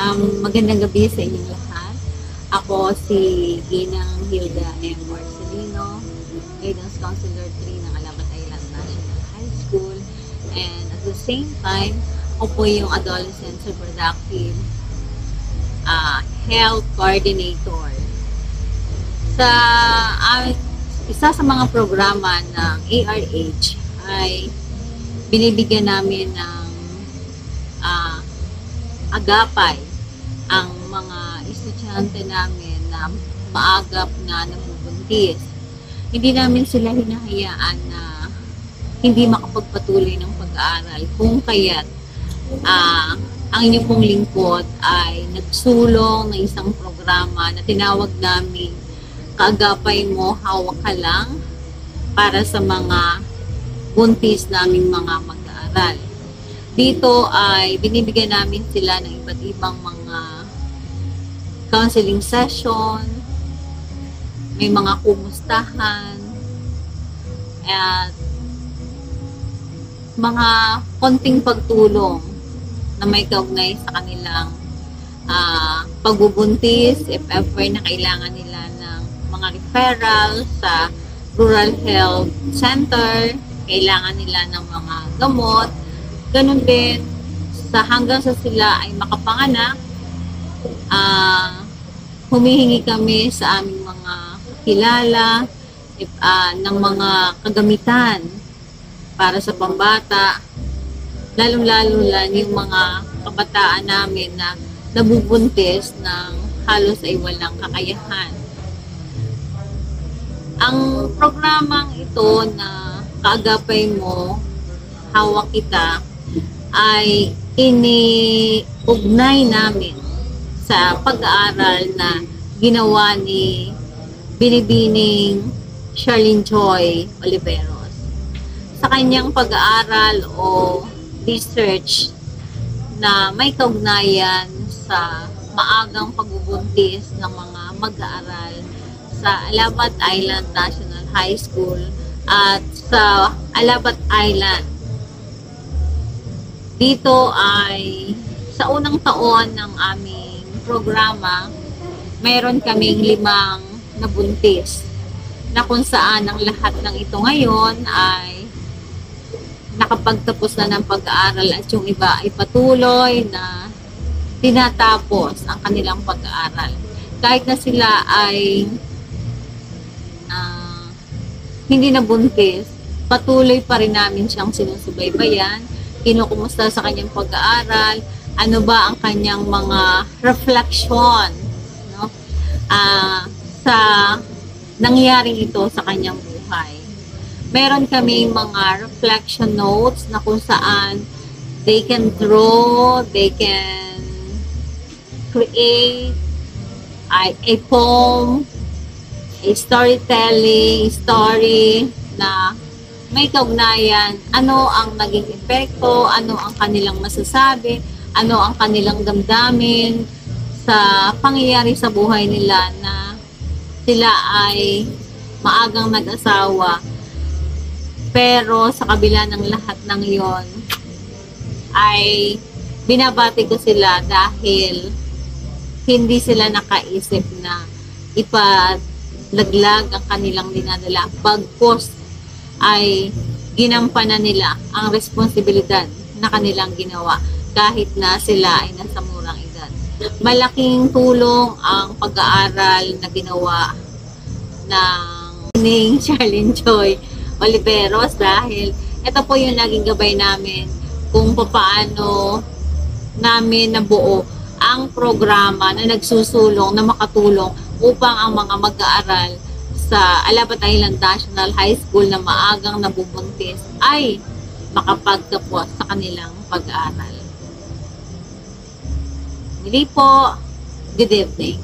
Magandang gabi sa inyong lahat. Ako si Ginang Hilda M. Marcelino, Guidance Counselor 3 ng Alabat Island National High School. And at the same time, ako po yung Adolescent Reproductive Health Coordinator. Isa sa mga programa ng ARH ay binibigyan namin ng agapay ang mga estudyante namin na maagap na nabubuntis. Hindi namin sila hinahayaan na hindi makapagpatuloy ng pag-aaral kung kaya't ang inyong pong lingkod ay nagsulong ng isang programa na tinawag namin Kaagapay Mo, Hawak Ka Lang, para sa mga buntis naming mga mag-aaral. Dito ay binibigyan namin sila ng iba't ibang mga counseling session, may mga kumustahan, at mga konting pagtulong na may kaugnay sa kanilang pagbubuntis if ever na kailangan nila ng mga referral sa Rural Health Center, kailangan nila ng mga gamot. Ganun din, hanggang sa sila ay makapanganak, humihingi kami sa aming mga kilala ng mga kagamitan para sa pambata, lalong-lalo lang yung mga kabataan namin na nabubuntis ng halos ay walang kakayahan. Ang programang ito na Kaagapay Mo, Hawak Kita, ay iniugnay namin sa pag-aaral na ginawa ni Binibining Charlene Joy Oliveros. Sa kanyang pag-aaral o research na may kaugnayan sa maagang pagbubuntis ng mga mag-aaral sa Alabat Island National High School at sa Alabat Island. Dito ay sa unang taon ng aming programa, mayroon kaming 5 nabuntis na kung saan ang lahat ng ito ngayon ay nakapagtapos na ng pag-aaral at yung iba ay patuloy na tinatapos ang kanilang pag-aaral. Kahit na sila ay hindi nabuntis, patuloy pa rin namin siyang sinusubaybayan, kinukumusta sa kanyang pag-aaral, ano ba ang kanyang mga reflection, no? Sa nangyaring ito sa kanyang buhay. Meron kaming mga reflection notes na kung saan they can draw, they can create a poem, a storytelling, story na may kaugnayan, ano ang naging epekto, ano ang kanilang masasabi, ano ang kanilang damdamin sa pangyayari sa buhay nila na sila ay maagang nag-asawa. Pero sa kabila ng lahat ng yon ay binabati ko sila dahil hindi sila nakaisip na ipadaglag ang kanilang dinadala. Bagkus ay ginampanan nila ang responsibilidad na kanilang ginawa kahit na sila ay nasa murang edad. Malaking tulong ang pag-aaral na ginawa ng Charlene Joy Oliveros dahil ito po yung naging gabay namin kung paano namin nabuo ang programa na nagsusulong na makatulong upang ang mga mag-aaral sa Alabat Island National High School na maagang nabubuntis ay makapagtapos sa kanilang pag-aaral. Muli po, good evening.